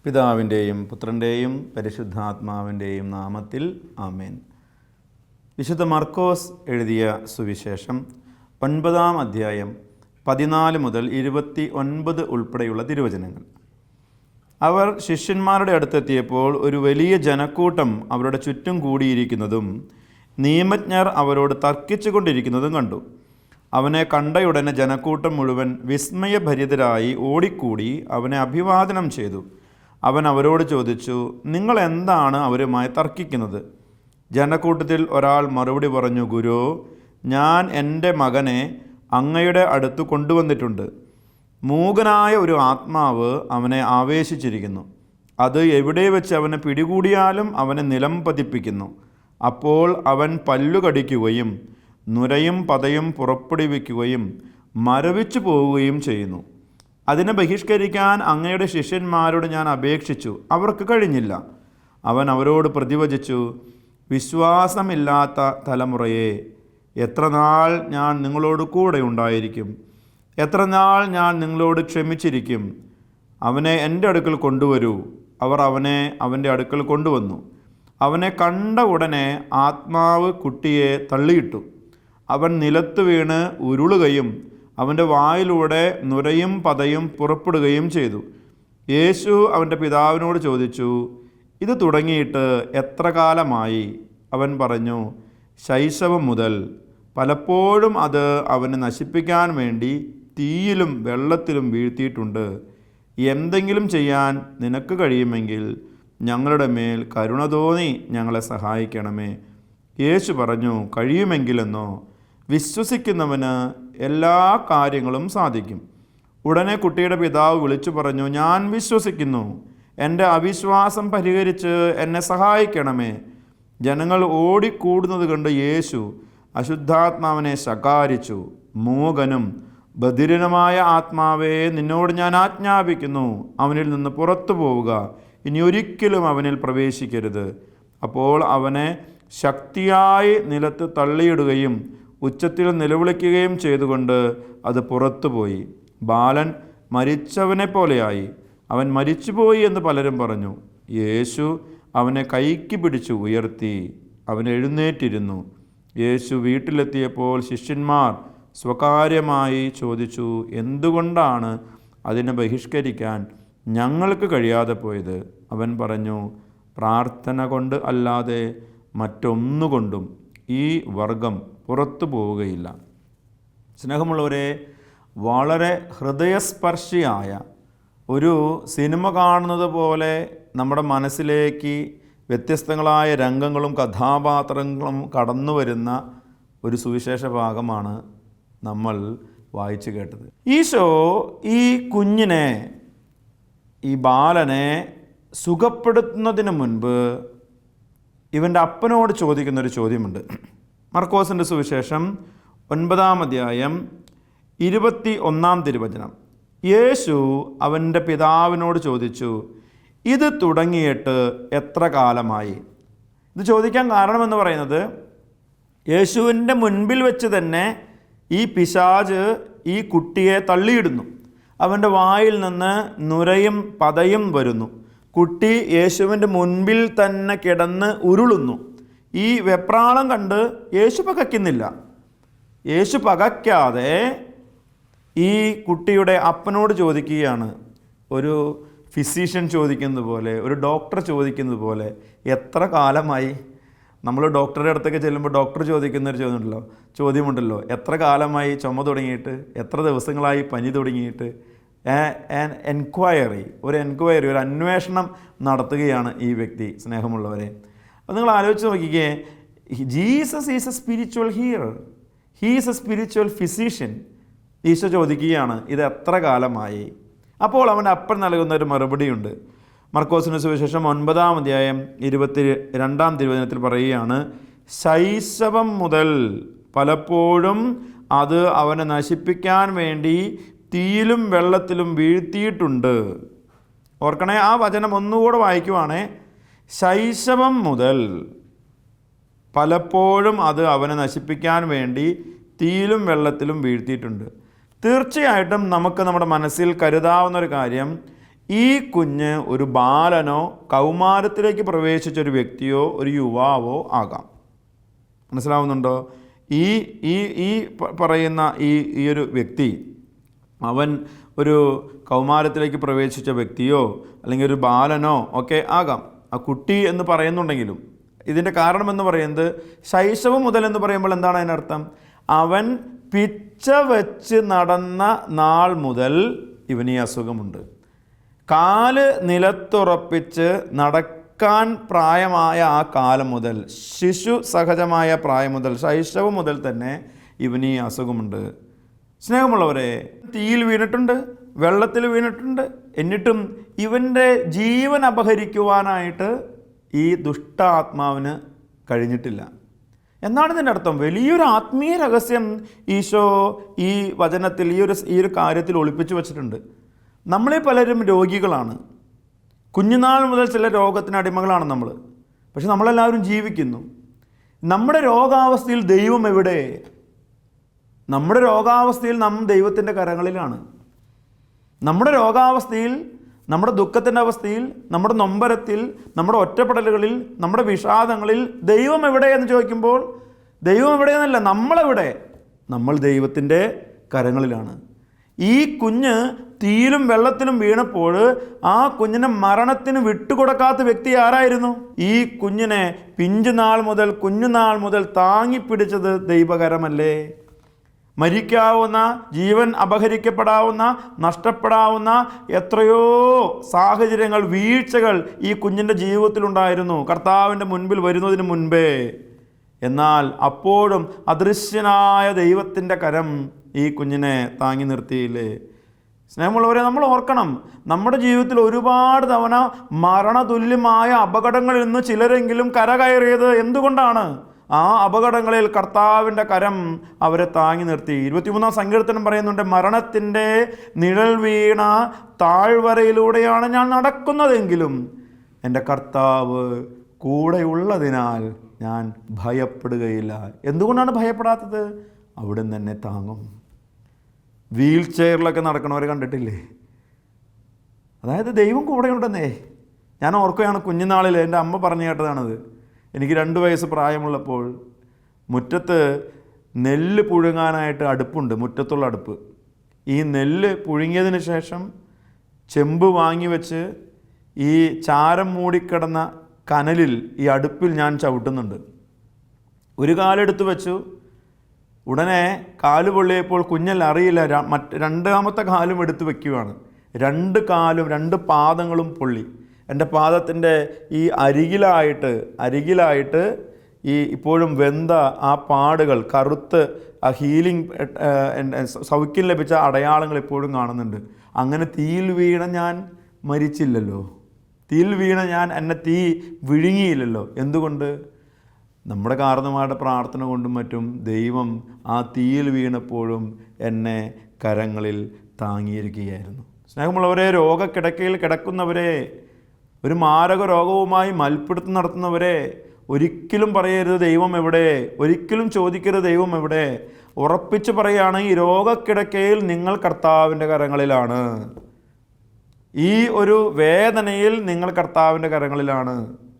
പിതാവിൻ്റെയും പുത്രൻ്റെയും പരിശുദ്ധാത്മാവിൻ്റെയും നാമത്തിൽ ആമേൻ. വിശുദ്ധ മർക്കോസ് എഴുതിയ സുവിശേഷം 9-ാം അധ്യായം 14 മുതൽ 29 ഉൾപ്പെടെയുള്ള തിരുവചനങ്ങൾ. അവർ ശിഷ്യന്മാരുടെ അടുത്തെത്തിയപ്പോൾ ഒരു വലിയ ജനക്കൂട്ടം അവരുടെ ചുറ്റും കൂടിയിരിക്കുന്നതും നിയമജ്ഞർ അവരോട് തർക്കിച്ചു കൊണ്ടിരിക്കുന്നതും കണ്ടു. അവനെ കണ്ടയുടനെ ജനക്കൂട്ടം മുഴുവൻ വിസ്മയഭരിതരായി ഓടിക്കൂടി അവനെ അഭിവാദനം ചെയ്തു. അവൻ അവരോട് ചോദിച്ചു, നിങ്ങൾ എന്താണ് അവരുമായി തർക്കിക്കുന്നത്? ജനക്കൂട്ടത്തിൽ ഒരാൾ മറുപടി പറഞ്ഞു, ഗുരു, ഞാൻ എൻ്റെ മകനെ അങ്ങയുടെ അടുത്ത് കൊണ്ടുവന്നിട്ടുണ്ട്. മൂകനായ ഒരു ആത്മാവ് അവനെ ആവേശിച്ചിരിക്കുന്നു. അത് എവിടെ വെച്ച് അവനെ പിടികൂടിയാലും അവനെ നിലം പതിപ്പിക്കുന്നു. അപ്പോൾ അവൻ പല്ലുകടിക്കുകയും നുരയും പതയും പുറപ്പെടുവിക്കുകയും മരവിച്ചു പോവുകയും ചെയ്യുന്നു. അതിനെ ബഹിഷ്കരിക്കാൻ അങ്ങയുടെ ശിഷ്യന്മാരോട് ഞാൻ അപേക്ഷിച്ചു, അവർക്ക് കഴിഞ്ഞില്ല. അവൻ അവരോട് പ്രതിവചിച്ചു, വിശ്വാസമില്ലാത്ത തലമുറയെ, എത്ര നാൾ ഞാൻ നിങ്ങളോട് കൂടെ ഉണ്ടായിരിക്കും? എത്ര നാൾ ഞാൻ നിങ്ങളോട് ക്ഷമിച്ചിരിക്കും? അവനെ എൻ്റെ അടുക്കൽ കൊണ്ടുവരൂ. അവർ അവനെ അവൻ്റെ അടുക്കൽ കൊണ്ടുവന്നു. അവനെ കണ്ട ഉടനെ ആത്മാവ് കുട്ടിയെ തള്ളിയിട്ടു. അവൻ നിലത്ത് വീണ് ഉരുളുകയും അവൻ്റെ വായിലൂടെ നുരയും പതയും പുറപ്പെടുകയും ചെയ്തു. യേശു അവൻ്റെ പിതാവിനോട് ചോദിച്ചു, ഇത് തുടങ്ങിയിട്ട് എത്ര കാലമായി? അവൻ പറഞ്ഞു, ശൈശവം മുതൽ. പലപ്പോഴും അത് അവനെ നശിപ്പിക്കാൻ വേണ്ടി തീയിലും വെള്ളത്തിലും വീഴ്ത്തിയിട്ടുണ്ട്. എന്തെങ്കിലും ചെയ്യാൻ നിനക്ക് കഴിയുമെങ്കിൽ ഞങ്ങളുടെ മേൽ കരുണ തോന്നി ഞങ്ങളെ സഹായിക്കണമേ. യേശു പറഞ്ഞു, കഴിയുമെങ്കിലെന്നോ? വിശ്വസിക്കുന്നവന് എല്ലാ കാര്യങ്ങളും സാധിക്കും. ഉടനെ കുട്ടിയുടെ പിതാവ് വിളിച്ചു പറഞ്ഞു, ഞാൻ വിശ്വസിക്കുന്നു, എൻ്റെ അവിശ്വാസം പരിഹരിച്ച് എന്നെ സഹായിക്കണമേ. ജനങ്ങൾ ഓടിക്കൂടുന്നത് കണ്ട് യേശു അശുദ്ധാത്മാവിനെ ശകാരിച്ചു. മൂകനും ബധിരനുമായ ആത്മാവേ, നിന്നോട് ഞാൻ ആജ്ഞാപിക്കുന്നു, അവനിൽ നിന്ന് പുറത്തു പോവുക, ഇനി ഒരിക്കലും അവനിൽ പ്രവേശിക്കരുത്. അപ്പോൾ അവനെ ശക്തിയായി നിലത്ത് തള്ളിയിടുകയും ഉച്ചത്തിൽ നിലവിളിക്കുകയും ചെയ്തുകൊണ്ട് അത് പുറത്തുപോയി. ബാലൻ മരിച്ചവനെ പോലെയായി. അവൻ മരിച്ചുപോയി എന്ന് പലരും പറഞ്ഞു. യേശു അവനെ കൈക്ക് പിടിച്ചു ഉയർത്തി. അവൻ എഴുന്നേറ്റിരുന്നു. യേശു വീട്ടിലെത്തിയപ്പോൾ ശിഷ്യന്മാർ സ്വകാര്യമായി ചോദിച്ചു, എന്തുകൊണ്ടാണ് അതിനെ ബഹിഷ്കരിക്കാൻ ഞങ്ങൾക്ക് കഴിയാതെ പോയത്? അവൻ പറഞ്ഞു, പ്രാർത്ഥന കൊണ്ട് അല്ലാതെ മറ്റൊന്നുകൊണ്ടും ഈ വർഗം പുറത്തു പോവുകയില്ല. സ്നേഹമുള്ളവരെ, വളരെ ഹൃദയസ്പർശിയായ ഒരു സിനിമ കാണുന്നത് പോലെ നമ്മുടെ മനസ്സിലേക്ക് വ്യത്യസ്തങ്ങളായ രംഗങ്ങളും കഥാപാത്രങ്ങളും കടന്നു വരുന്ന ഒരു സുവിശേഷ ഭാഗമാണ് നമ്മൾ വായിച്ചു കേട്ടത്. ഈശോ ഈ കുഞ്ഞിനെ, ഈ ബാലനെ സുഖപ്പെടുത്തുന്നതിന് മുൻപ് ഇവൻ്റെ അപ്പനോട് ചോദിക്കുന്നൊരു ചോദ്യമുണ്ട്. മർക്കോസിൻ്റെ സുവിശേഷം 9-ാം അധ്യായം 21-ാം തിരുവചനം. യേശു അവൻ്റെ പിതാവിനോട് ചോദിച്ചു, ഇത് തുടങ്ങിയിട്ട് എത്ര കാലമായി? ഇത് ചോദിക്കാൻ കാരണമെന്ന് പറയുന്നത്, യേശുവിൻ്റെ മുൻപിൽ വെച്ച് തന്നെ ഈ പിശാച് ഈ കുട്ടിയെ തള്ളിയിടുന്നു. അവൻ്റെ വായിൽ നിന്ന് നുരയും പതയും വരുന്നു. കുട്ടി യേശുവിൻ്റെ മുൻപിൽ തന്നെ കിടന്ന് ഉരുളുന്നു. ഈ വെപ്രാളം കണ്ട് യേശു പകയ്ക്കുന്നില്ല. യേശു പകയ്ക്കാതെ ഈ കുട്ടിയുടെ അപ്പനോട് ചോദിക്കുകയാണ്. ഒരു ഫിസിഷ്യൻ ചോദിക്കുന്നത് പോലെ, ഒരു ഡോക്ടർ ചോദിക്കുന്നത് പോലെ, എത്ര കാലമായി? നമ്മൾ ഡോക്ടറുടെ അടുത്തൊക്കെ ചെല്ലുമ്പോൾ ഡോക്ടർ ചോദിക്കുന്നൊരു ചോദ്യമുണ്ടല്ലോ, എത്ര കാലമായി ചുമ തുടങ്ങിയിട്ട്? എത്ര ദിവസങ്ങളായി പനി തുടങ്ങിയിട്ട്? എൻക്വയറി, ഒരു അന്വേഷണം നടത്തുകയാണ് ഈ വ്യക്തി. സ്നേഹമുള്ളവരെ, അത് നിങ്ങൾ ആലോചിച്ച് നോക്കിക്കേ. Jesus is a spiritual healer, he is a spiritual physician. Eesho ചോദിക്കുകയാണ്, ഇത് എത്ര കാലമായി? അപ്പോൾ അവൻ്റെ അപ്പൻ നൽകുന്ന ഒരു മറുപടിയുണ്ട്. മർക്കോസിൻ്റെ സുവിശേഷം 9-ാം അധ്യായം 22-ാം തിരുവചനത്തിൽ പറയുകയാണ്, ശൈശവം മുതൽ പലപ്പോഴും അത് അവനെ നശിപ്പിക്കാൻ വേണ്ടി തീയിലും വെള്ളത്തിലും വീഴ്ത്തിയിട്ടുണ്ട്. ഓർക്കണേ, ആ വചനം ഒന്നുകൂടെ വായിക്കുവാണേ. ശൈശവം മുതൽ പലപ്പോഴും അത് അവനെ നശിപ്പിക്കാൻ വേണ്ടി തീയിലും വെള്ളത്തിലും വീഴ്ത്തിയിട്ടുണ്ട്. തീർച്ചയായിട്ടും നമുക്ക് നമ്മുടെ മനസ്സിൽ കരുതാവുന്നൊരു കാര്യം, ഈ കുഞ്ഞ് ഒരു ബാലനോ കൗമാരത്തിലേക്ക് പ്രവേശിച്ച ഒരു വ്യക്തിയോ ഒരു യുവാവോ ആകാം. മനസ്സിലാവുന്നുണ്ടോ? ഈ ഈ ഈ പറയുന്ന ഈ ഒരു വ്യക്തി അവൻ ഒരു കൗമാരത്തിലേക്ക് പ്രവേശിച്ച വ്യക്തിയോ അല്ലെങ്കിൽ ഒരു ബാലനോ ഒക്കെ ആകാം. ആ കുട്ടി എന്ന് പറയുന്നുണ്ടെങ്കിലും ഇതിൻ്റെ കാരണമെന്ന് പറയുന്നത് ശൈശവം മുതൽ എന്ന് പറയുമ്പോൾ എന്താണ് അതിനർത്ഥം? അവൻ പിച്ച വെച്ച് നടന്ന നാൾ മുതൽ ഇവന് ഈ അസുഖമുണ്ട്. കാല് നിലത്തുറപ്പിച്ച് നടക്കാൻ പ്രായമായ ആ കാലം മുതൽ, ശിശു സഹജമായ പ്രായം മുതൽ, ശൈശവം മുതൽ തന്നെ ഇവന് ഈ അസുഖമുണ്ട്. സ്നേഹമുള്ളവരെ, തീയിൽ വീണിട്ടുണ്ട്, വെള്ളത്തിൽ വീണിട്ടുണ്ട്, എന്നിട്ടും ഇവൻ്റെ ജീവൻ അപഹരിക്കുവാനായിട്ട് ഈ ദുഷ്ടാത്മാവിന് കഴിഞ്ഞിട്ടില്ല. എന്താണ് ഇതിൻ്റെ അർത്ഥം? വലിയൊരു ആത്മീയ രഹസ്യം ഈശോ ഈ വചനത്തിൽ ഈ ഒരു കാര്യത്തിൽ ഒളിപ്പിച്ചു വച്ചിട്ടുണ്ട്. നമ്മളെ പലരും രോഗികളാണ്. കുഞ്ഞുനാൾ മുതൽ ചില രോഗത്തിന് അടിമകളാണ് നമ്മൾ. പക്ഷെ നമ്മളെല്ലാവരും ജീവിക്കുന്നു. നമ്മുടെ രോഗാവസ്ഥയിൽ ദൈവം എവിടെ? നമ്മുടെ രോഗാവസ്ഥയിൽ നാം ദൈവത്തിൻ്റെ കരങ്ങളിലാണ്. നമ്മുടെ രോഗാവസ്ഥയിൽ, നമ്മുടെ ദുഃഖത്തിൻ്റെ അവസ്ഥയിൽ, നമ്മുടെ നൊമ്പരത്തിൽ, നമ്മുടെ ഒറ്റപ്പെടലുകളിൽ, നമ്മുടെ വിഷാദങ്ങളിൽ ദൈവം എവിടെ എന്ന് ചോദിക്കുമ്പോൾ ദൈവം എവിടെയെന്നല്ല, നമ്മളെവിടെ? നമ്മൾ ദൈവത്തിൻ്റെ കരങ്ങളിലാണ്. ഈ കുഞ്ഞ് തീയിലും വെള്ളത്തിലും വീണപ്പോൾ ആ കുഞ്ഞിനെ മരണത്തിന് വിട്ടുകൊടുക്കാത്ത വ്യക്തി ആരായിരുന്നു? ഈ കുഞ്ഞിനെ കുഞ്ഞുനാൾ മുതൽ താങ്ങിപ്പിടിച്ചത് ദൈവകരമല്ലേ? മരിക്കാവുന്ന, ജീവൻ അപഹരിക്കപ്പെടാവുന്ന, നഷ്ടപ്പെടാവുന്ന എത്രയോ സാഹചര്യങ്ങൾ, വീഴ്ചകൾ ഈ കുഞ്ഞിൻ്റെ ജീവിതത്തിലുണ്ടായിരുന്നു കർത്താവിൻ്റെ മുൻപിൽ വരുന്നതിന് മുൻപേ. എന്നാൽ അപ്പോഴും അദൃശ്യനായ ദൈവത്തിൻ്റെ കരം ഈ കുഞ്ഞിനെ താങ്ങി നിർത്തിയില്ലേ? സ്നേഹമുള്ളവരെ, നമ്മൾ ഓർക്കണം, നമ്മുടെ ജീവിതത്തിൽ ഒരുപാട് തവണ മരണതുല്യമായ അപകടങ്ങളിൽ നിന്ന് ചിലരെങ്കിലും കരകയറിയത് എന്തുകൊണ്ടാണ്? ആ അപകടങ്ങളിൽ കർത്താവിൻ്റെ കരം അവരെ താങ്ങി നിർത്തി. 23-ാം സങ്കീർത്തനം പറയുന്നുണ്ട്, മരണത്തിൻ്റെ നിഴൽ വീണ താഴ്വരയിലൂടെയാണ് ഞാൻ നടക്കുന്നതെങ്കിലും എൻ്റെ കർത്താവ് കൂടെയുള്ളതിനാൽ ഞാൻ ഭയപ്പെടുകയില്ല. എന്തുകൊണ്ടാണ് ഭയപ്പെടാത്തത്? അവിടുന്ന് തന്നെ താങ്ങും. വീൽ ചെയറിലൊക്കെ നടക്കണവരെ കണ്ടിട്ടില്ലേ? അതായത് ദൈവം കൂടെയുണ്ടെന്നേ. ഞാൻ ഓർക്കുകയാണ്, കുഞ്ഞുനാളിൽ എൻ്റെ അമ്മ പറഞ്ഞു കേട്ടതാണത്. എനിക്ക് 2 വയസ്സ് പ്രായമുള്ളപ്പോൾ മുറ്റത്ത് നെല്ല് പുഴുങ്ങാനായിട്ട് അടുപ്പുണ്ട്, മുറ്റത്തുള്ള അടുപ്പ്. ഈ നെല്ല് പുഴുങ്ങിയതിന് ശേഷം ചെമ്പ് വാങ്ങി വെച്ച് ഈ ചാരം മൂടിക്കിടന്ന കനലിൽ, ഈ അടുപ്പിൽ ഞാൻ ചവിട്ടുന്നുണ്ട്. ഒരു കാലെടുത്ത് വെച്ചു. ഉടനെ കാല് പൊള്ളിയപ്പോൾ കുഞ്ഞല്ല അറിയില്ല, രണ്ടാമത്തെ കാലും എടുത്ത് വയ്ക്കുകയാണ്. 2 കാലും 2 പാദങ്ങളും പൊള്ളി. എൻ്റെ പാദത്തിൻ്റെ ഈ അരികിലായിട്ട് ഈ ഇപ്പോഴും വെന്ത ആ പാടുകൾ, കറുത്ത് ആ ഹീലിംഗ് സൗഖ്യം ലഭിച്ച അടയാളങ്ങൾ ഇപ്പോഴും കാണുന്നുണ്ട്. അങ്ങനെ തീയിൽ വീണ ഞാൻ മരിച്ചില്ലല്ലോ. തീയിൽ വീണ എന്നെ തീ വിഴുങ്ങിയില്ലല്ലോ. എന്തുകൊണ്ട്? നമ്മുടെ കാരണവന്മാരുടെ പ്രാർത്ഥന കൊണ്ടും മറ്റും ദൈവം ആ തീയിൽ വീണപ്പോഴും എന്നെ കരങ്ങളിൽ താങ്ങിയിരിക്കുകയായിരുന്നു. സ്നേഹമുള്ളവരെ, രോഗക്കിടക്കയിൽ കിടക്കുന്നവരെ, ഒരു മാരക രോഗവുമായി മൽപ്പിടുത്തം നടത്തുന്നവരെ, ഒരിക്കലും പറയരുത് ദൈവം എവിടെ, ഒരിക്കലും ചോദിക്കരുത് ദൈവം എവിടെ. ഉറപ്പിച്ച് പറയുകയാണ്, ഈ രോഗക്കിടക്കയിൽ നിങ്ങൾ കർത്താവിൻ്റെ കരങ്ങളിലാണ്. ഈ ഒരു വേദനയിൽ നിങ്ങൾ കർത്താവിൻ്റെ കരങ്ങളിലാണ്.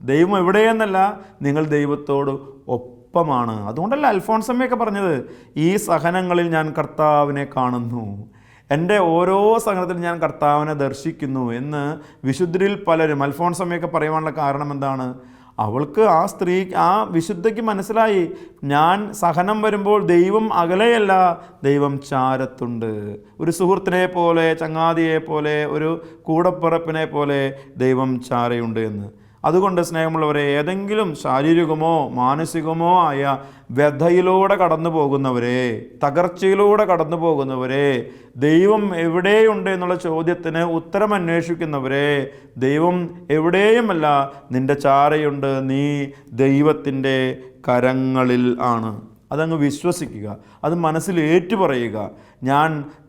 ദൈവം എവിടെയെന്നല്ല, നിങ്ങൾ ദൈവത്തോട് ഒപ്പമാണ്. അതുകൊണ്ടല്ല അൽഫോൺസമ്മയൊക്കെ പറഞ്ഞത്, ഈ സഹനങ്ങളിൽ ഞാൻ കർത്താവിനെ കാണുന്നു, എൻ്റെ ഓരോ സഹനത്തിലും ഞാൻ കർത്താവിനെ ദർശിക്കുന്നു എന്ന് വിശുദ്ധരിൽ പലരും, അൽഫോൺസമ്മയൊക്കെ പറയുവാനുള്ള കാരണം എന്താണ്? അവൾക്ക്, ആ വിശുദ്ധയ്ക്ക് മനസ്സിലായി, ഞാൻ സഹനം വരുമ്പോൾ ദൈവം അകലെയല്ല, ദൈവം ചാരത്തുണ്ട്. ഒരു സുഹൃത്തിനെ പോലെ, ചങ്ങാതിയെ പോലെ, ഒരു കൂടപ്പിറപ്പിനെ പോലെ ദൈവം ചാരയുണ്ട് എന്ന്. അതുകൊണ്ട് സ്നേഹമുള്ളവരെ, ഏതെങ്കിലും ശാരീരികമോ മാനസികമോ ആയ വ്യഥയിലൂടെ കടന്നു പോകുന്നവരെ, തകർച്ചയിലൂടെ കടന്നു പോകുന്നവരെ, ദൈവം എവിടെയുണ്ട് എന്നുള്ള ചോദ്യത്തിന് ഉത്തരം അന്വേഷിക്കുന്നവരെ, ദൈവം എവിടെയുമല്ല, നിൻ്റെ ചാരയുണ്ട്, നീ ദൈവത്തിൻ്റെ കരങ്ങളിൽ ആണ്. അതങ്ങ് വിശ്വസിക്കുക, അത് മനസ്സിൽ ഏറ്റുപറയുക.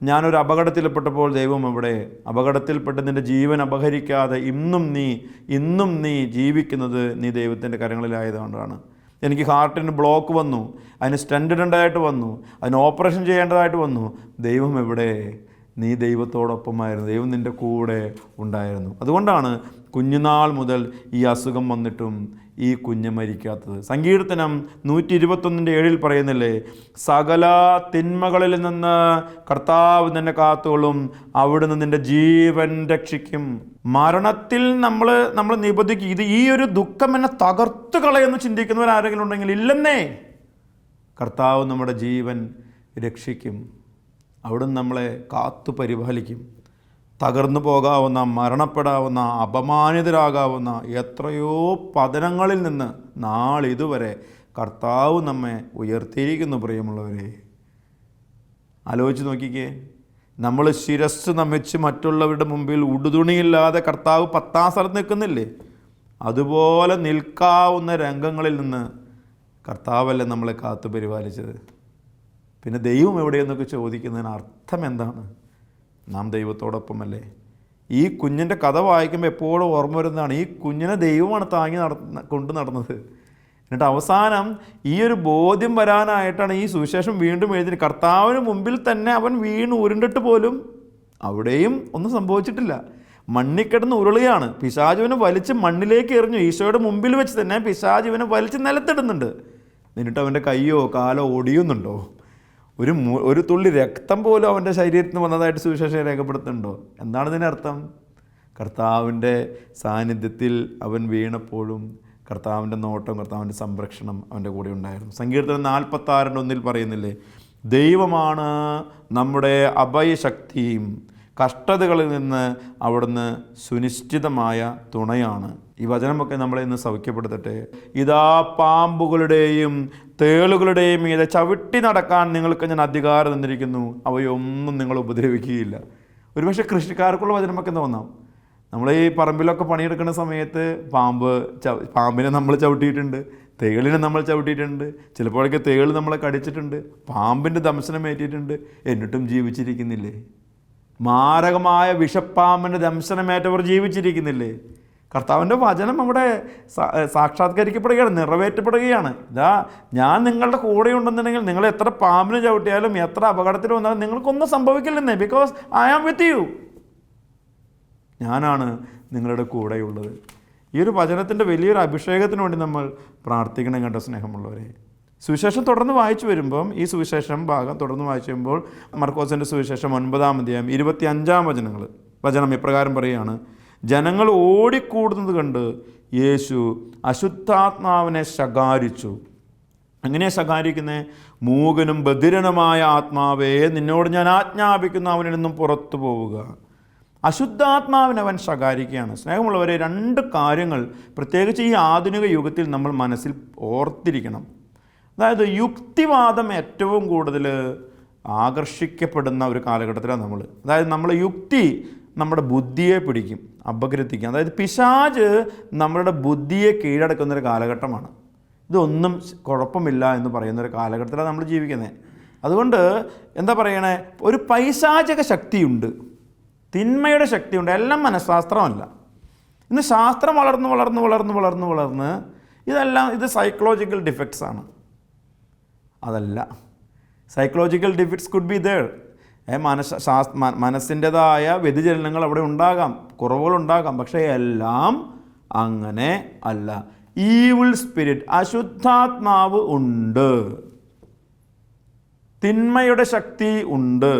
ഞാനൊരു അപകടത്തിൽപ്പെട്ടപ്പോൾ ദൈവം എവിടെ? അപകടത്തിൽപ്പെട്ട് നിൻ്റെ ജീവൻ അപഹരിക്കാതെ ഇന്നും നീ ജീവിക്കുന്നത് നീ ദൈവത്തിൻ്റെ കരങ്ങളിലായതുകൊണ്ടാണ്. എനിക്ക് ഹാർട്ടിന് ബ്ലോക്ക് വന്നു, അതിന് സ്റ്റെൻ്റ് ഇടേണ്ടതായിട്ട് വന്നു, അതിന് ഓപ്പറേഷൻ ചെയ്യേണ്ടതായിട്ട് വന്നു. ദൈവം എവിടെ? നീ ദൈവത്തോടൊപ്പമായിരുന്നു, ദൈവം നിൻ്റെ കൂടെ ഉണ്ടായിരുന്നു. അതുകൊണ്ടാണ് കുഞ്ഞുനാൾ മുതൽ ഈ അസുഖം വന്നിട്ടും ഈ കുഞ്ഞ് മരിക്കാത്തത്. സങ്കീർത്തനം 121:7 പറയുന്നില്ലേ, സകല തിന്മകളിൽ നിന്ന് കർത്താവ് നിന്നെ കാത്തോളും, അവിടുന്ന് നിൻ്റെ ജീവൻ രക്ഷിക്കും. മരണത്തിൽ നമ്മൾ നിബന്ധിക്കും. ഇത് ഈ ഒരു ദുഃഖം എന്നെ തകർത്ത് കളയെന്ന് ചിന്തിക്കുന്നവരാരെങ്കിലും ഉണ്ടെങ്കിൽ ഇല്ലെന്നേ, കർത്താവ് നമ്മുടെ ജീവൻ രക്ഷിക്കും. അവിടുന്ന് നമ്മളെ കാത്തു പരിപാലിക്കും. തകർന്നു പോകാവുന്ന, മരണപ്പെടാവുന്ന, അപമാനിതരാകാവുന്ന എത്രയോ പതനങ്ങളിൽ നിന്ന് നാളിതുവരെ കർത്താവ് നമ്മെ ഉയർത്തിയിരിക്കുന്നു. പ്രിയമുള്ളവരെ, ആലോചിച്ച് നോക്കിക്കേ. നമ്മൾ ശിരസ് നമിച്ച് മറ്റുള്ളവരുടെ മുമ്പിൽ ഉടുതുണിയില്ലാതെ കർത്താവ് 10ാം സ്ഥലത്ത് നിൽക്കുന്നില്ലേ? അതുപോലെ നിൽക്കാവുന്ന രംഗങ്ങളിൽ നിന്ന് കർത്താവല്ലേ നമ്മളെ കാത്തു പരിപാലിച്ചത്. പിന്നെ ദൈവം എവിടെയെന്നൊക്കെ ചോദിക്കുന്നതിന് അർത്ഥം എന്താണ്? നാം ദൈവത്തോടൊപ്പമല്ലേ? ഈ കുഞ്ഞിൻ്റെ കഥ വായിക്കുമ്പോൾ എപ്പോഴും ഓർമ്മ വരുന്നതാണ്, ഈ കുഞ്ഞിനെ ദൈവമാണ് താങ്ങി കൊണ്ട് നടന്നത്. എന്നിട്ട് അവസാനം ഈ ഒരു ബോധ്യം വരാനായിട്ടാണ് ഈ സുവിശേഷം വീണ്ടും എഴുതി. കർത്താവിന് മുമ്പിൽ തന്നെ അവൻ വീണ് ഉരുണ്ടിട്ട് പോലും അവിടെയും ഒന്നും സംഭവിച്ചിട്ടില്ല. മണ്ണിക്കിടന്ന് ഉരുളുകയാണ്. പിശാചുവിനെ വലിച്ച് മണ്ണിലേക്ക് എറിഞ്ഞു. ഈശോയുടെ മുമ്പിൽ വെച്ച് തന്നെ പിശാചുവിനെ വലിച്ച് നിലത്തിടുന്നുണ്ട്. എന്നിട്ട് അവൻ്റെ കയ്യോ കാലോ ഒടിയുന്നുണ്ടോ? ഒരു തുള്ളി രക്തം പോലും അവൻ്റെ ശരീരത്തിൽ നിന്ന് വന്നതായിട്ട് സുവിശേഷം രേഖപ്പെടുത്തുന്നുണ്ടോ? എന്താണ് ഇതിനർത്ഥം? കർത്താവിൻ്റെ സാന്നിധ്യത്തിൽ അവൻ വീണപ്പോഴും കർത്താവിൻ്റെ നോട്ടം, കർത്താവിൻ്റെ സംരക്ഷണം അവൻ്റെ കൂടെ ഉണ്ടായിരുന്നു. സങ്കീർത്തനം 46:1 പറയുന്നില്ലേ, ദൈവമാണ് നമ്മുടെ അഭയശക്തിയും, കഷ്ടതകളിൽ നിന്ന് അവിടുന്ന് സുനിശ്ചിതമായ തുണയാണ്. ഈ വചനമൊക്കെ നമ്മളെ ഇന്ന് സൗഖ്യപ്പെടുത്തട്ടെ. ഇതാ പാമ്പുകളുടെയും തേളുകളുടെയും മീതെ ചവിട്ടി നടക്കാൻ നിങ്ങൾക്ക് ഞാൻ അധികാരം തന്നിരിക്കുന്നു, അവയൊന്നും നിങ്ങൾ ഉപദ്രവിക്കുകയില്ല. ഒരുപക്ഷെ കൃഷിക്കാർക്കുള്ള വചനമൊക്കെ തോന്നാം. നമ്മൾ ഈ പറമ്പിലൊക്കെ പണിയെടുക്കുന്ന സമയത്ത് പാമ്പിനെ നമ്മൾ ചവിട്ടിയിട്ടുണ്ട്, തേളിനെ നമ്മൾ ചവിട്ടിയിട്ടുണ്ട്, ചിലപ്പോഴൊക്കെ തേൾ നമ്മളെ കടിച്ചിട്ടുണ്ട്, പാമ്പിൻ്റെ ദംശനം ഏറ്റിട്ടുണ്ട്, എന്നിട്ടും ജീവിച്ചിരിക്കുന്നില്ലേ? മാരകമായ വിഷപ്പാമ്പിൻ്റെ ദംശനമേറ്റവർ ജീവിച്ചിരിക്കുന്നില്ലേ? കർത്താവിൻ്റെ വചനം അവിടെ സാക്ഷാത്കരിക്കപ്പെടുകയാണ്, നിറവേറ്റപ്പെടുകയാണ്. ഇതാ ഞാൻ നിങ്ങളുടെ കൂടെ ഉണ്ടെന്നുണ്ടെങ്കിൽ നിങ്ങൾ എത്ര പാമ്പിന് ചവിട്ടിയാലും എത്ര അപകടത്തിൽ വന്നാലും നിങ്ങൾക്കൊന്നും സംഭവിക്കില്ലെന്നേ. Because I am with you. ഞാനാണ് നിങ്ങളുടെ കൂടെയുള്ളത്. ഈ ഒരു വചനത്തിൻ്റെ വലിയൊരു അഭിഷേകത്തിന് വേണ്ടി നമ്മൾ പ്രാർത്ഥിക്കണം കേട്ടോ സ്നേഹമുള്ളവരെ. സുവിശേഷം തുടർന്ന് വായിച്ചു വരുമ്പം, ഈ സുവിശേഷം ഭാഗം തുടർന്ന് വായിച്ചു വരുമ്പോൾ മർക്കോസിൻ്റെ സുവിശേഷം 9-ാം അധ്യായം 25-ാം വചനം ഇപ്രകാരം പറയുകയാണ്, ജനങ്ങൾ ഓടിക്കൂടുന്നത് കണ്ട് യേശു അശുദ്ധാത്മാവിനെ ശകാരിച്ചു. എങ്ങനെയാണ് ശകാരിക്കുന്നത്? മൂകനും ബധിരനുമായ ആത്മാവേ, നിന്നോട് ഞാൻ ആജ്ഞാപിക്കുന്നു, അവനിൽ നിന്നും പുറത്തു പോവുക. അശുദ്ധാത്മാവിനെ അവൻ ശകാരിക്കുകയാണ്. സ്നേഹമുള്ളവരെ, 2 കാര്യങ്ങൾ പ്രത്യേകിച്ച് ഈ ആധുനിക യുഗത്തിൽ നമ്മൾ മനസ്സിൽ ഓർത്തിരിക്കണം. അതായത് യുക്തിവാദം ഏറ്റവും കൂടുതൽ ആകർഷിക്കപ്പെടുന്ന ഒരു കാലഘട്ടത്തിലാണ് നമ്മൾ. അതായത് നമ്മൾ യുക്തി നമ്മുടെ ബുദ്ധിയെ പിടിക്കും, അപഗ്രഥിക്കും. അതായത് പിശാച് നമ്മളുടെ ബുദ്ധിയെ കീഴടക്കുന്നൊരു കാലഘട്ടമാണ്. ഇതൊന്നും കുഴപ്പമില്ല എന്ന് പറയുന്നൊരു കാലഘട്ടത്തിലാണ് നമ്മൾ ജീവിക്കുന്നത്. അതുകൊണ്ട് എന്താ പറയണേ, ഒരു പൈശാചിക ശക്തിയുണ്ട്, തിന്മയുടെ ശക്തിയുണ്ട്. എല്ലാം മനഃശാസ്ത്രമല്ല. ഇന്ന് ശാസ്ത്രം വളർന്ന് ഇത് സൈക്കോളജിക്കൽ ഡിഫക്ട്സ് ആണ്. അതല്ല, psychological defects could be there. മനസ്സിൻ്റെതായ വ്യതിചലനങ്ങൾ അവിടെ ഉണ്ടാകാം, കുറവുകളുണ്ടാകാം. പക്ഷേ എല്ലാം അങ്ങനെ അല്ല. ഈവിൾ സ്പിരിറ്റ്, അശുദ്ധാത്മാവ് ഉണ്ട്, തിന്മയുടെ ശക്തി ഉണ്ട്.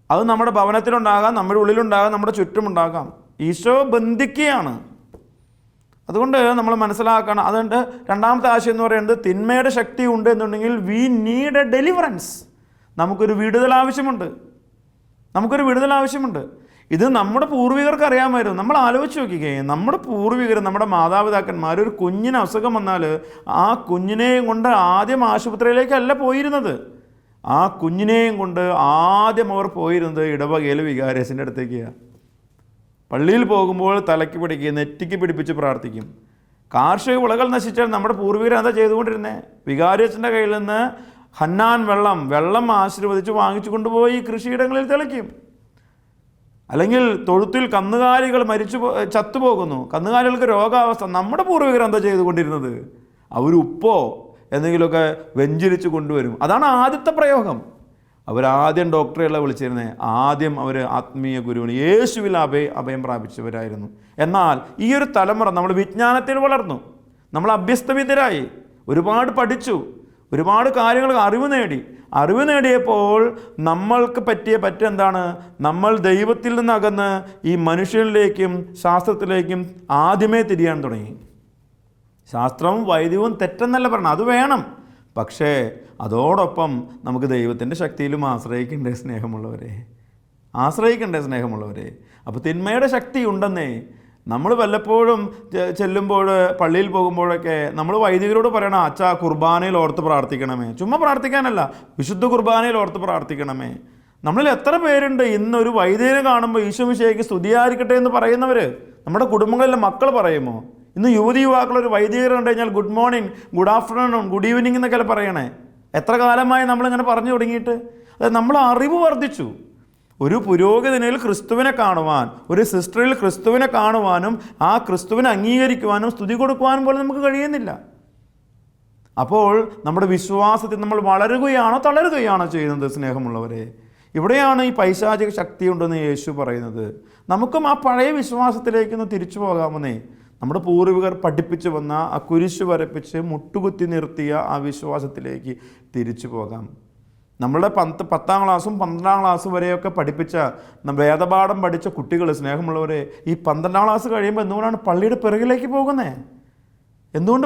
അത് നമ്മുടെ ഭവനത്തിലുണ്ടാകാം, നമ്മുടെ ഉള്ളിലുണ്ടാകാം, നമ്മുടെ ചുറ്റുമുണ്ടാകാം. ഈശോ ബന്ധിക്കുകയാണ്. അതുകൊണ്ട് നമ്മൾ മനസ്സിലാക്കണം. അതുകൊണ്ട് 2ാമത്തെ ആശയം എന്ന് പറയുന്നത്, തിന്മയുടെ ശക്തി ഉണ്ട് എന്നുണ്ടെങ്കിൽ വി നീഡ് എ ഡെലിവറൻസ്. നമുക്കൊരു വിടുതൽ ആവശ്യമുണ്ട്. ഇത് നമ്മുടെ പൂർവികർക്ക് അറിയാമായിരുന്നു. നമ്മൾ ആലോചിച്ച് നോക്കിക്കേ, നമ്മുടെ പൂർവികർ, നമ്മുടെ മാതാപിതാക്കന്മാർ ഒരു കുഞ്ഞിന് അസുഖം വന്നാൽ ആ കുഞ്ഞിനെയും കൊണ്ട് ആദ്യം ആശുപത്രിയിലേക്കല്ല പോയിരുന്നത്. ആ കുഞ്ഞിനെയും കൊണ്ട് ആദ്യം അവർ പോയിരുന്നത് ഇടവകയിലെ വികാരിയച്ഛൻ്റെ അടുത്തേക്കാണ്. പള്ളിയിൽ പോകുമ്പോൾ തലയ്ക്ക് പിടിക്കുക, നെറ്റിക്ക് പിടിപ്പിച്ച് പ്രാർത്ഥിക്കും. കാർഷിക വിളകൾ നശിച്ചാൽ നമ്മുടെ പൂർവികർ എന്താ ചെയ്തുകൊണ്ടിരുന്നത്? വികാരിയച്ഛൻ്റെ കയ്യിൽ നിന്ന് ഹന്നാൻ വെള്ളം ആശീർവദിച്ച് വാങ്ങിച്ചു കൊണ്ടുപോയി കൃഷിയിടങ്ങളിൽ തെളിക്കും. അല്ലെങ്കിൽ തൊഴുത്തിൽ കന്നുകാലികൾ ചത്തുപോകുന്നു, കന്നുകാലികൾക്ക് രോഗാവസ്ഥ. നമ്മുടെ പൂർവികർ എന്താ ചെയ്തുകൊണ്ടിരുന്നത്? അവർ ഉപ്പോ എന്തെങ്കിലുമൊക്കെ വെഞ്ചരിച്ച് കൊണ്ടുവരും. അതാണ് ആദ്യത്തെ പ്രയോഗം. അവരാദ്യം ഡോക്ടറെയല്ല വിളിച്ചിരുന്നത്, ആദ്യം അവർ ആത്മീയ ഗുരുവിന് യേശുവിൽ അഭയം പ്രാപിച്ചവരായിരുന്നു. എന്നാൽ ഈ ഒരു തലമുറ നമ്മൾ വിജ്ഞാനത്തിൽ വളർന്നു, നമ്മൾ അഭ്യസ്തവിദ്യരായി, ഒരുപാട് പഠിച്ചു, ഒരുപാട് കാര്യങ്ങൾ അറിവ് നേടിയപ്പോൾ നമ്മൾക്ക് പറ്റെന്താണ്? നമ്മൾ ദൈവത്തിൽ നിന്നകന്ന് ഈ മനുഷ്യനിലേക്കും ശാസ്ത്രത്തിലേക്കും ആദ്യമേ തിരിയാൻ തുടങ്ങി. ശാസ്ത്രവും വൈദ്യവും തെറ്റെന്നല്ല പറഞ്ഞത്, അത് വേണം. പക്ഷേ അതോടൊപ്പം നമുക്ക് ദൈവത്തിൻ്റെ ശക്തിയിലും ആശ്രയിക്കണ്ടേ സ്നേഹമുള്ളവരെ. അപ്പോൾ തിന്മയുടെ ശക്തി ഉണ്ടെന്നേ. നമ്മൾ വല്ലപ്പോഴും ചെല്ലുമ്പോൾ, പള്ളിയിൽ പോകുമ്പോഴൊക്കെ നമ്മൾ വൈദികരോട് പറയണം, അച്ഛാ കുർബാനയിൽ ഓർത്ത് പ്രാർത്ഥിക്കണമേ. ചുമ്മാ പ്രാർത്ഥിക്കാനല്ല, വിശുദ്ധ കുർബാനയിൽ ഓർത്ത് പ്രാർത്ഥിക്കണമേ. നമ്മളിൽ എത്ര പേരുണ്ട് ഇന്നൊരു വൈദികനെ കാണുമ്പോൾ ഈശോ മിശിഹായ്ക്ക് സ്തുതിയായിരിക്കട്ടെ എന്ന് പറയുന്നവർ? നമ്മുടെ കുടുംബങ്ങളിലെ മക്കൾ പറയുമോ? ഇന്ന് യുവാക്കളൊരു വൈദികർ കണ്ടു കഴിഞ്ഞാൽ good morning, good afternoon, good evening എന്നൊക്കെ പറയണേ. എത്ര കാലമായി നമ്മളിങ്ങനെ പറഞ്ഞു തുടങ്ങിയിട്ട്? അതായത് നമ്മൾ അറിവ് വർദ്ധിച്ചു. ഒരു പുരോഗതിനിൽ ക്രിസ്തുവിനെ കാണുവാൻ, ഒരു സിസ്റ്ററിൽ ക്രിസ്തുവിനെ കാണുവാനും ആ ക്രിസ്തുവിനെ അംഗീകരിക്കുവാനും സ്തുതി കൊടുക്കുവാനും പോലും നമുക്ക് കഴിയുന്നില്ല. അപ്പോൾ നമ്മുടെ വിശ്വാസത്തിൽ നമ്മൾ വളരുകയാണോ തളരുകയാണോ ചെയ്യുന്നത് സ്നേഹമുള്ളവരെ? ഇവിടെയാണ് ഈ പൈശാചിക ശക്തി ഉണ്ടെന്ന് യേശു പറയുന്നത്. നമുക്കും ആ പഴയ വിശ്വാസത്തിലേക്കൊന്ന് തിരിച്ചു പോകാമെന്നേ. നമ്മുടെ പൂർവികർ പഠിപ്പിച്ചു വന്ന ആ കുരിശ് വരപ്പിച്ച് മുട്ടുകുത്തി നിർത്തിയ ആ വിശ്വാസത്തിലേക്ക് തിരിച്ചു പോകാം. നമ്മളുടെ 10ാം ക്ലാസ്സും 12ാം ക്ലാസ്സും വരെയൊക്കെ പഠിപ്പിച്ച വേദപാഠം പഠിച്ച കുട്ടികൾ സ്നേഹമുള്ളവരെ ഈ 12ാം ക്ലാസ് കഴിയുമ്പോൾ എന്തുകൊണ്ടാണ് പള്ളിയുടെ പിറകിലേക്ക് പോകുന്നത്? എന്തുകൊണ്ട്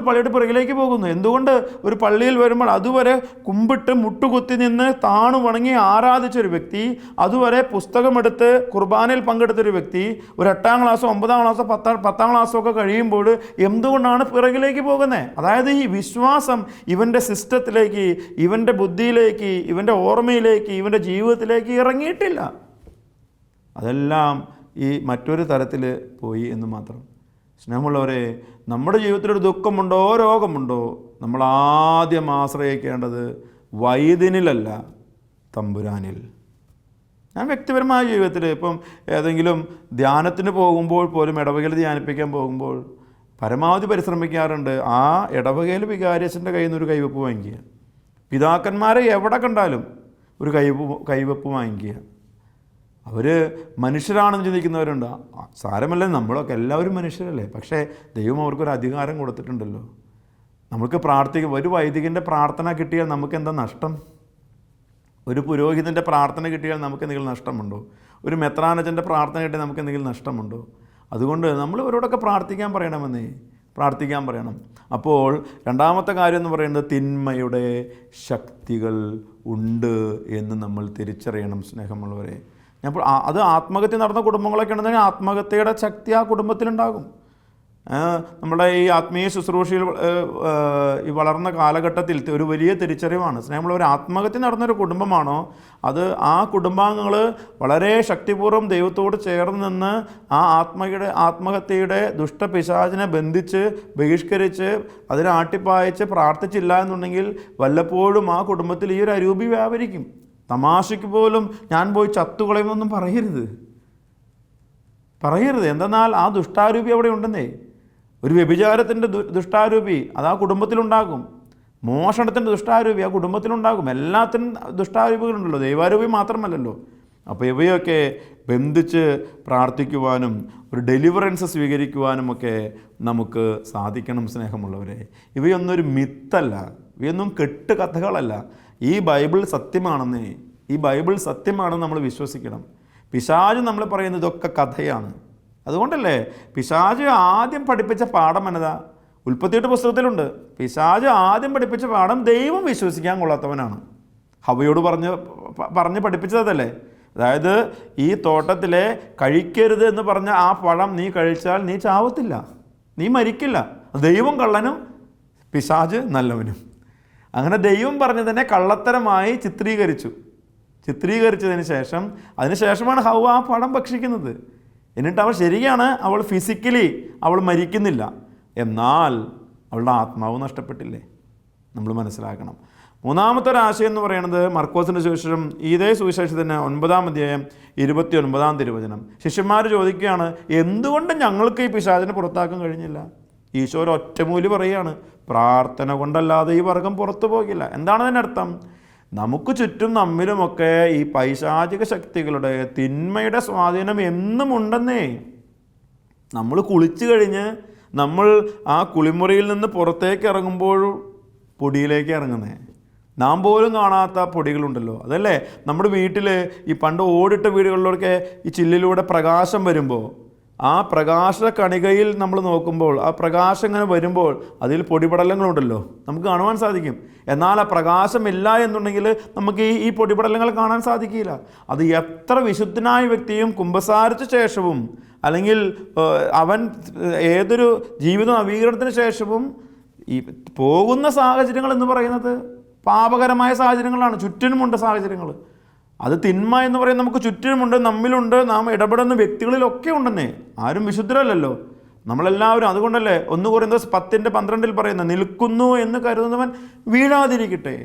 ഒരു പള്ളിയിൽ വരുമ്പോൾ അതുവരെ കുമ്പിട്ട് മുട്ടുകുത്തി നിന്ന് താണു വണങ്ങി ആരാധിച്ചൊരു വ്യക്തി, അതുവരെ പുസ്തകമെടുത്ത് കുർബാനയിൽ പങ്കെടുത്തൊരു വ്യക്തി, ഒരു 8ാം ക്ലാസ്സോ 9ാം ക്ലാസ്സോ 10ാം ക്ലാസ്സോ ഒക്കെ കഴിയുമ്പോൾ എന്തുകൊണ്ടാണ് പിറകിലേക്ക് പോകുന്നത്? അതായത് ഈ വിശ്വാസം ഇവൻ്റെ സിസ്റ്റത്തിലേക്ക്, ഇവൻ്റെ ബുദ്ധിയിലേക്ക്, ഇവൻ്റെ ഓർമ്മയിലേക്ക്, ഇവൻ്റെ ജീവിതത്തിലേക്ക് ഇറങ്ങിയിട്ടില്ല. അതെല്ലാം ഈ മറ്റൊരു തരത്തിൽ പോയി എന്ന് മാത്രം. സ്നേഹമുള്ളവരെ, നമ്മുടെ ജീവിതത്തിലൊരു ദുഃഖമുണ്ടോ രോഗമുണ്ടോ, നമ്മൾ ആദ്യം ആശ്രയിക്കേണ്ടത് വൈദ്യനിലല്ല, തമ്പുരാനിൽ. ഞാൻ വ്യക്തിപരമായ ജീവിതത്തിൽ ഇപ്പം ഏതെങ്കിലും ധ്യാനത്തിന് പോകുമ്പോൾ പോലും, ഇടവകയിൽ ധ്യാനിപ്പിക്കാൻ പോകുമ്പോൾ പരമാവധി പരിശ്രമിക്കാറുണ്ട് ആ ഇടവകയിൽ വികാരിയച്ഛൻ്റെ കയ്യിൽ നിന്ന് ഒരു കൈവെപ്പ് വാങ്ങിക്കുക. പിതാക്കന്മാരെ എവിടെ കണ്ടാലും ഒരു കൈവെപ്പ് വാങ്ങിക്കുക. അവർ മനുഷ്യരാണെന്ന് ചിന്തിക്കുന്നവരുണ്ട്. സാരമല്ല, നമ്മളൊക്കെ എല്ലാവരും മനുഷ്യരല്ലേ. പക്ഷേ ദൈവം അവർക്കൊരു അധികാരം കൊടുത്തിട്ടുണ്ടല്ലോ. നമുക്ക് പ്രാർത്ഥിക്കും. ഒരു വൈദികൻ്റെ പ്രാർത്ഥന കിട്ടിയാൽ നമുക്ക് എന്താ നഷ്ടം? ഒരു പുരോഹിതൻ്റെ പ്രാർത്ഥന കിട്ടിയാൽ നമുക്ക് എന്തെങ്കിലും നഷ്ടമുണ്ടോ? ഒരു മെത്രാനച്ചൻ്റെ പ്രാർത്ഥന കിട്ടിയാൽ നമുക്ക് എന്തെങ്കിലും നഷ്ടമുണ്ടോ? അതുകൊണ്ട് നമ്മൾ ഇവരോടൊക്കെ പ്രാർത്ഥിക്കാൻ പറയണം. അപ്പോൾ രണ്ടാമത്തെ കാര്യം എന്ന് പറയുന്നത് തിന്മയുടെ ശക്തികൾ ഉണ്ട് എന്ന് നമ്മൾ തിരിച്ചറിയണം സ്നേഹമുള്ളവരെ. അപ്പോൾ അത് ആത്മഹത്യ നടന്ന കുടുംബങ്ങളൊക്കെ ഉണ്ടെങ്കിൽ ആത്മഹത്യയുടെ ശക്തി ആ കുടുംബത്തിലുണ്ടാകും. നമ്മുടെ ഈ ആത്മീയ ശുശ്രൂഷയിൽ ഈ വളർന്ന കാലഘട്ടത്തിൽ ഒരു വലിയ തിരിച്ചറിവാണ് സ്നേഹമുള്ളവർ. ആത്മഹത്യ നടന്നൊരു കുടുംബമാണോ, അത് ആ കുടുംബാംഗങ്ങൾ വളരെ ശക്തിപൂർവ്വം ദൈവത്തോട് ചേർന്ന് നിന്ന് ആ ആത്മഹത്യയുടെ ദുഷ്ടപിശാചിനെ ബന്ധിച്ച് ബഹിഷ്കരിച്ച് അതിനെ ആട്ടിപ്പായച്ച് പ്രാർത്ഥിച്ചില്ല എന്നുണ്ടെങ്കിൽ വല്ലപ്പോഴും ആ കുടുംബത്തിൽ ഈ ഒരു അരൂപി വ്യാപരിക്കും. തമാശയ്ക്ക് പോലും ഞാൻ പോയി ചത്തുകളയുമെന്നൊന്നും പറയരുത്. എന്തെന്നാൽ ആ ദുഷ്ടാരൂപി അവിടെ ഉണ്ടെന്നേ. ഒരു വ്യഭിചാരത്തിൻ്റെ ദുഷ്ടാരൂപി അത് ആ കുടുംബത്തിലുണ്ടാകും. മോഷണത്തിൻ്റെ ദുഷ്ടാരൂപി ആ കുടുംബത്തിലുണ്ടാകും. എല്ലാത്തിനും ദുഷ്ടാരൂപികളുണ്ടല്ലോ, ദൈവാരൂപി മാത്രമല്ലല്ലോ. അപ്പോൾ ഇവയൊക്കെ ബന്ധിച്ച് പ്രാർത്ഥിക്കുവാനും ഒരു ഡെലിവറൻസ് സ്വീകരിക്കുവാനുമൊക്കെ നമുക്ക് സാധിക്കണം സ്നേഹമുള്ളവരെ. ഇവയൊന്നൊരു മിത്തല്ല, ഇവയൊന്നും കെട്ടുകഥകളല്ല. ഈ ബൈബിൾ സത്യമാണെന്ന് നമ്മൾ വിശ്വസിക്കണം. പിശാച് നമ്മൾ പറയുന്നത് ഇതൊക്കെ കഥയാണ്. അതുകൊണ്ടല്ലേ പിശാച് ആദ്യം പഠിപ്പിച്ച പാഠം എന്നതാ? ഉൽപ്പത്തിയുടെ പുസ്തകത്തിലുണ്ട്. പിശാച് ആദ്യം പഠിപ്പിച്ച പാഠം ദൈവം വിശ്വസിക്കാൻ കൊള്ളാത്തവനാണ്. ഹവ്വയോട് പറഞ്ഞ് പഠിപ്പിച്ചതല്ലേ? അതായത് ഈ തോട്ടത്തിലെ കഴിക്കരുത് എന്ന് പറഞ്ഞ ആ പഴം നീ കഴിച്ചാൽ നീ ചാവത്തില്ല, നീ മരിക്കില്ല. ദൈവം കള്ളനും പിശാച് നല്ലവനും. അങ്ങനെ ദൈവം പറഞ്ഞതിനെ കള്ളത്തരമായി ചിത്രീകരിച്ചതിന് ശേഷമാണ് ഹവ്വ ആ പഴം ഭക്ഷിക്കുന്നത്. എന്നിട്ട് അവൾ ശരിയാണ്, അവൾ ഫിസിക്കലി അവൾ മരിക്കുന്നില്ല, എന്നാൽ അവളുടെ ആത്മാവ് നഷ്ടപ്പെട്ടില്ലേ? നമ്മൾ മനസ്സിലാക്കണം. മൂന്നാമത്തെ ഒരു ആശയം എന്ന് പറയുന്നത് മർക്കോസിൻ്റെ സുവിശേഷം, ഇതേ സുവിശേഷത്തിന് 9-ാം അധ്യായം 29-ാം തിരുവചനം. ശിഷ്യന്മാർ ചോദിക്കുകയാണ്, എന്തുകൊണ്ട് ഞങ്ങൾക്ക് ഈ പിശാചിനെ പുറത്താക്കാൻ കഴിഞ്ഞില്ല? ഈശോ ഒറ്റമൂലി പറയുകയാണ്, പ്രാർത്ഥന കൊണ്ടല്ലാതെ ഈ വർഗം പുറത്തു പോകില്ല. എന്താണ് അതിനർത്ഥം? നമുക്ക് ചുറ്റും നമ്മിലുമൊക്കെ ഈ പൈശാചിക ശക്തികളുടെ തിന്മയുടെ സ്വാധീനം എന്നും ഉണ്ടെന്നേ. നമ്മൾ കുളിച്ചു കഴിഞ്ഞ് നമ്മൾ ആ കുളിമുറിയിൽ നിന്ന് പുറത്തേക്ക് ഇറങ്ങുമ്പോൾ പൊടിയിലേക്ക് ഇറങ്ങുന്നേ, നാം പോലും കാണാത്ത പൊടികളുണ്ടല്ലോ. അതല്ലേ നമ്മുടെ വീട്ടിൽ ഈ പണ്ട് ഓടിട്ട വീടുകളിലൊക്കെ ഈ ചില്ലിലൂടെ പ്രകാശം വരുമ്പോൾ ആ പ്രകാശ കണികയിൽ നമ്മൾ നോക്കുമ്പോൾ ആ പ്രകാശം ഇങ്ങനെ വരുമ്പോൾ അതിൽ പൊടിപടലങ്ങളുണ്ടല്ലോ നമുക്ക് കാണുവാൻ സാധിക്കും. എന്നാൽ ആ പ്രകാശമില്ല എന്നുണ്ടെങ്കിൽ നമുക്ക് ഈ പൊടിപടലങ്ങൾ കാണാൻ സാധിക്കില്ല. അത് എത്ര വിശുദ്ധനായ വ്യക്തിയും കുമ്പസാരിച്ച ശേഷവും അല്ലെങ്കിൽ അവൻ ഏതൊരു ജീവിത നവീകരണത്തിന് ശേഷവും ഈ പോകുന്ന സാഹചര്യങ്ങൾ എന്ന് പറയുന്നത് പാപകരമായ സാഹചര്യങ്ങളാണ്. ചുറ്റിനുമുണ്ട് സാഹചര്യങ്ങൾ. അത് തിന്മ എന്ന് പറയുന്നത് നമുക്ക് ചുറ്റിനുമുണ്ട്, നമ്മിലുണ്ട്, നാം ഇടപെടുന്ന വ്യക്തികളിലൊക്കെ ഉണ്ടെന്നേ. ആരും വിശുദ്ധരല്ലല്ലോ നമ്മളെല്ലാവരും. അതുകൊണ്ടല്ലേ 1 കൊരിന്ത്യർ 10:12 പറയുന്നത്, നിൽക്കുന്നു എന്ന് കരുതുന്നവൻ വീഴാതിരിക്കട്ടെ.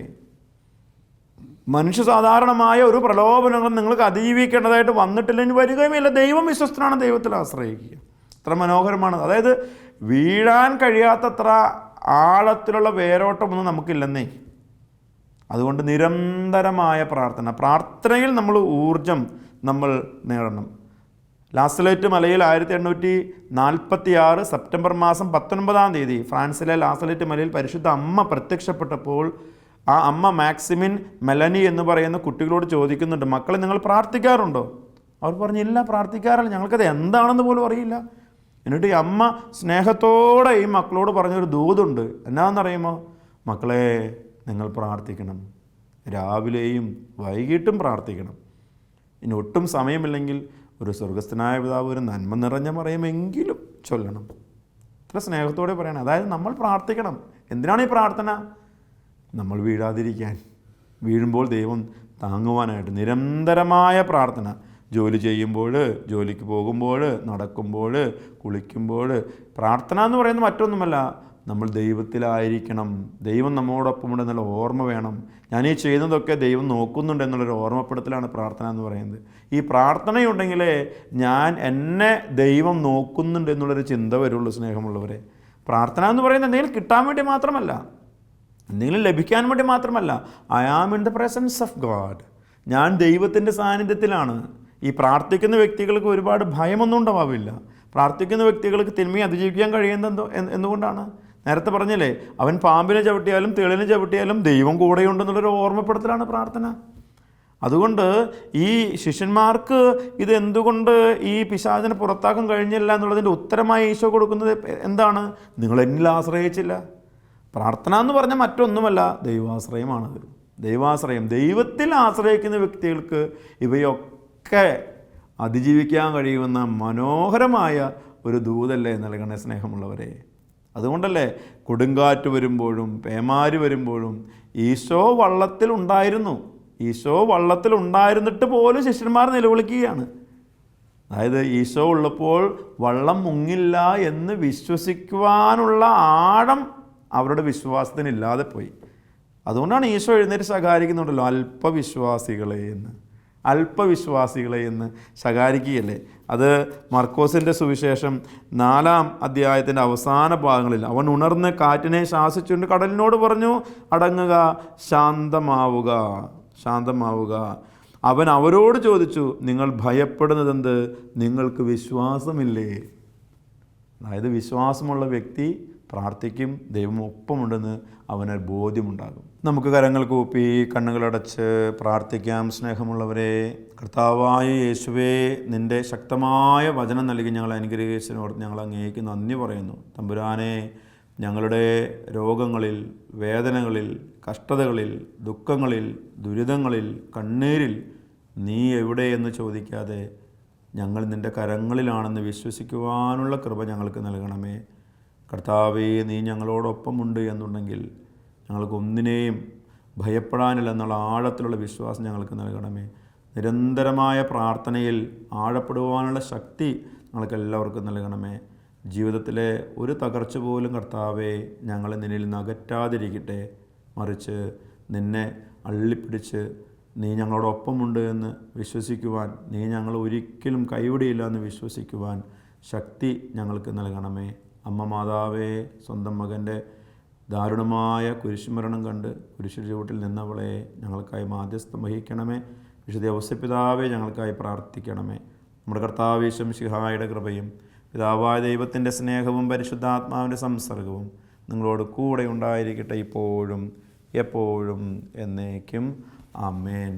മനുഷ്യ സാധാരണമായ ഒരു പ്രലോഭനങ്ങളും നിങ്ങൾക്ക് അതിജീവിക്കേണ്ടതായിട്ട് വന്നിട്ടില്ല, ഇനി വരികയുമില്ല. ദൈവം വിശ്വസ്തനാണ്, ദൈവത്തിൽ ആശ്രയിക്കുക. എത്ര മനോഹരമാണ്. അതായത് വീഴാൻ കഴിയാത്തത്ര ആഴത്തിലുള്ള വേരോട്ടമൊന്നും നമുക്കില്ലെന്നേ. അതുകൊണ്ട് നിരന്തരമായ പ്രാർത്ഥനയിൽ നമ്മൾ ഊർജം നമ്മൾ നേടണം. ലാസലേറ്റ് മലയിൽ 1846 സെപ്റ്റംബർ മാസം 19 ഫ്രാൻസിലെ ലാസലേറ്റ് മലയിൽ പരിശുദ്ധ അമ്മ പ്രത്യക്ഷപ്പെട്ടപ്പോൾ ആ അമ്മ മാക്സിമിൻ മെലനി എന്ന് പറയുന്ന കുട്ടികളോട് ചോദിക്കുന്നുണ്ട്, മക്കളെ നിങ്ങൾ പ്രാർത്ഥിക്കാറുണ്ടോ? അവർ പറഞ്ഞു, ഇല്ല, പ്രാർത്ഥിക്കാറില്ല, ഞങ്ങൾക്കത് എന്താണെന്ന് പോലും അറിയില്ല. എന്നിട്ട് ഈ അമ്മ സ്നേഹത്തോടെ ഈ മക്കളോട് പറഞ്ഞൊരു ദൂതുണ്ട്. എന്നാണെന്നറിയുമോ? മക്കളെ, നിങ്ങൾ പ്രാർത്ഥിക്കണം, രാവിലെയും വൈകിട്ടും പ്രാർത്ഥിക്കണം. ഇനി ഒട്ടും സമയമില്ലെങ്കിൽ ഒരു സ്വർഗസ്ഥനായ പിതാവ് ഒരു നന്മ നിറഞ്ഞ മറിയുമെങ്കിലും ചൊല്ലണം. ഇത്ര സ്നേഹത്തോടെ പറയണം. അതായത് നമ്മൾ പ്രാർത്ഥിക്കണം. എന്തിനാണ് ഈ പ്രാർത്ഥന? നമ്മൾ വീഴാതിരിക്കാൻ, വീഴുമ്പോൾ ദൈവം താങ്ങുവാനായിട്ട്. നിരന്തരമായ പ്രാർത്ഥന. ജോലി ചെയ്യുമ്പോൾ, ജോലിക്ക് പോകുമ്പോൾ, നടക്കുമ്പോൾ, കുളിക്കുമ്പോൾ. പ്രാർത്ഥന എന്ന് പറയുന്നത് മറ്റൊന്നുമല്ല, നമ്മൾ ദൈവത്തിലായിരിക്കണം, ദൈവം നമ്മോടൊപ്പമുണ്ടെന്നുള്ള ഓർമ്മ വേണം. ഞാൻ ഈ ചെയ്യുന്നതൊക്കെ ദൈവം നോക്കുന്നുണ്ട് എന്നുള്ളൊരു ഓർമ്മപ്പെടുത്തലാണ് പ്രാർത്ഥന എന്ന് പറയുന്നത്. ഈ പ്രാർത്ഥനയുണ്ടെങ്കിലേ എന്നെ ദൈവം നോക്കുന്നുണ്ട് എന്നുള്ളൊരു ചിന്ത വരുള്ളൂ. സ്നേഹമുള്ളവരെ, പ്രാർത്ഥന എന്ന് പറയുന്നത് എന്തെങ്കിലും കിട്ടാൻ വേണ്ടി മാത്രമല്ല, എന്തെങ്കിലും ലഭിക്കാൻ വേണ്ടി മാത്രമല്ല. I am in the presence of God. ഞാൻ ദൈവത്തിൻ്റെ സാന്നിധ്യത്തിലാണ്. ഈ പ്രാർത്ഥിക്കുന്ന വ്യക്തികൾക്ക് ഒരുപാട് ഭയമൊന്നും ഉണ്ടാവില്ല. പ്രാർത്ഥിക്കുന്ന വ്യക്തികൾക്ക് തിന്മയെ അതിജീവിക്കാൻ കഴിയുന്നത് എന്തുകൊണ്ടാണ്? നേരത്തെ പറഞ്ഞില്ലേ, അവൻ പാമ്പിനെ ചവിട്ടിയാലും തേളിനെ ചവിട്ടിയാലും ദൈവം കൂടെയുണ്ടെന്നുള്ളൊരു ഓർമ്മപ്പെടുത്തലാണ് പ്രാർത്ഥന. അതുകൊണ്ട് ഈ ശിഷ്യന്മാർക്ക് ഇത് എന്തുകൊണ്ട് ഈ പിശാചിനെ പുറത്താക്കാൻ കഴിഞ്ഞില്ല എന്നുള്ളതിൻ്റെ ഉത്തരമായി ഈശോ കൊടുക്കുന്നത് എന്താണ്? നിങ്ങൾ എന്നിൽ ആശ്രയിച്ചില്ല. പ്രാർത്ഥന എന്ന് പറഞ്ഞാൽ മറ്റൊന്നുമല്ല, ദൈവാശ്രയമാണത്. ദൈവാശ്രയം. ദൈവത്തിൽ ആശ്രയിക്കുന്ന വ്യക്തികൾക്ക് ഇവയൊക്കെ അതിജീവിക്കാൻ കഴിയുന്ന മനോഹരമായ ഒരു ദൂതല്ലേ നൽകണേ സ്നേഹമുള്ളവരെ. അതുകൊണ്ടല്ലേ കൊടുങ്കാറ്റ് വരുമ്പോഴും പേമാരി വരുമ്പോഴും ഈശോ വള്ളത്തിലുണ്ടായിരുന്നു. ഈശോ വള്ളത്തിലുണ്ടായിരുന്നിട്ട് പോലും ശിഷ്യന്മാർ നിലവിളിക്കുകയാണ്. അതായത് ഈശോ ഉള്ളപ്പോൾ വള്ളം മുങ്ങില്ല എന്ന് വിശ്വസിക്കുവാനുള്ള ആഴം അവരുടെ വിശ്വാസത്തിനില്ലാതെ പോയി. അതുകൊണ്ടാണ് ഈശോ എഴുന്നേറ്റ് ശകാരിക്കുന്നുണ്ടല്ലോ, അല്പവിശ്വാസികളെ എന്ന് ശകാരിക്കുകയല്ലേ. അത് മർക്കോസിൻ്റെ സുവിശേഷം 4-ാം അധ്യായത്തിൻ്റെ അവസാന ഭാഗങ്ങളിൽ അവൻ ഉണർന്ന് കാറ്റിനെ ശാസിച്ചുകൊണ്ട് കടലിനോട് പറഞ്ഞു, അടങ്ങുക, ശാന്തമാവുക. അവൻ അവരോട് ചോദിച്ചു, നിങ്ങൾ ഭയപ്പെടുന്നതെന്ത്? നിങ്ങൾക്ക് വിശ്വാസമില്ലേ? അതായത് വിശ്വാസമുള്ള വ്യക്തി പ്രാർത്ഥിക്കും, ദൈവം ഒപ്പമുണ്ടെന്ന് അവന് ബോധ്യമുണ്ടാകും. നമുക്ക് കരങ്ങൾ കൂപ്പി കണ്ണുകളടച്ച് പ്രാർത്ഥിക്കാം. സ്നേഹമുള്ളവരെ, കർത്താവായ യേശുവേ, നിൻ്റെ ശക്തമായ വചനം നൽകി ഞങ്ങളെ അനുഗ്രഹിച്ചതിനോട് ഞങ്ങൾ അങ്ങേക്ക് നന്ദി പറയുന്നു. തമ്പുരാനെ, ഞങ്ങളുടെ രോഗങ്ങളിൽ, വേദനകളിൽ, കഷ്ടതകളിൽ, ദുഃഖങ്ങളിൽ, ദുരിതങ്ങളിൽ, കണ്ണീരിൽ നീ എവിടെയെന്ന് ചോദിക്കാതെ ഞങ്ങൾ നിൻ്റെ കരങ്ങളിലാണെന്ന് വിശ്വസിക്കുവാനുള്ള കൃപ ഞങ്ങൾക്ക് നൽകണമേ. കർത്താവേ, നീ ഞങ്ങളോടൊപ്പമുണ്ട് എന്നുണ്ടെങ്കിൽ ഞങ്ങൾക്ക് ഒന്നിനെയും ഭയപ്പെടാനില്ല എന്നുള്ള ആഴത്തിലുള്ള വിശ്വാസം ഞങ്ങൾക്ക് നൽകണമേ. നിരന്തരമായ പ്രാർത്ഥനയിൽ ആഴപ്പെടുവാനുള്ള ശക്തി ഞങ്ങൾക്ക് എല്ലാവർക്കും നൽകണമേ. ജീവിതത്തിലെ ഒരു തകർച്ച പോലും കർത്താവേ ഞങ്ങളെ നിന്നിൽ നിന്ന് അകറ്റാതിരിക്കട്ടെ. മറിച്ച് നിന്നെ അള്ളിപ്പിടിച്ച് നീ ഞങ്ങളോടൊപ്പമുണ്ട് എന്ന് വിശ്വസിക്കുവാൻ, നീ ഞങ്ങൾ ഒരിക്കലും കൈവിടിയില്ല എന്ന് വിശ്വസിക്കുവാൻ ശക്തി ഞങ്ങൾക്ക് നൽകണമേ. അമ്മ മാതാവേ, സ്വന്തം മകൻ്റെ ദാരുണമായ കുരിശുമരണം കണ്ട് കുരിശു ചുവട്ടിൽ നിന്നവളെ ഞങ്ങൾക്കായി മാധ്യസ്ഥം വഹിക്കണമേ. വിശുദ്ധ ഔസേപ്പിതാവേ, ഞങ്ങൾക്കായി പ്രാർത്ഥിക്കണമേ. നമ്മുടെ കർത്താവ് യേശു മിശിഹായുടെ കൃപയും പിതാവായ ദൈവത്തിൻ്റെ സ്നേഹവും പരിശുദ്ധാത്മാവിൻ്റെ സംസർഗവും നിങ്ങളോട് കൂടെ ഉണ്ടായിരിക്കട്ടെ, ഇപ്പോഴും എപ്പോഴും എന്നേക്കും. ആമേൻ.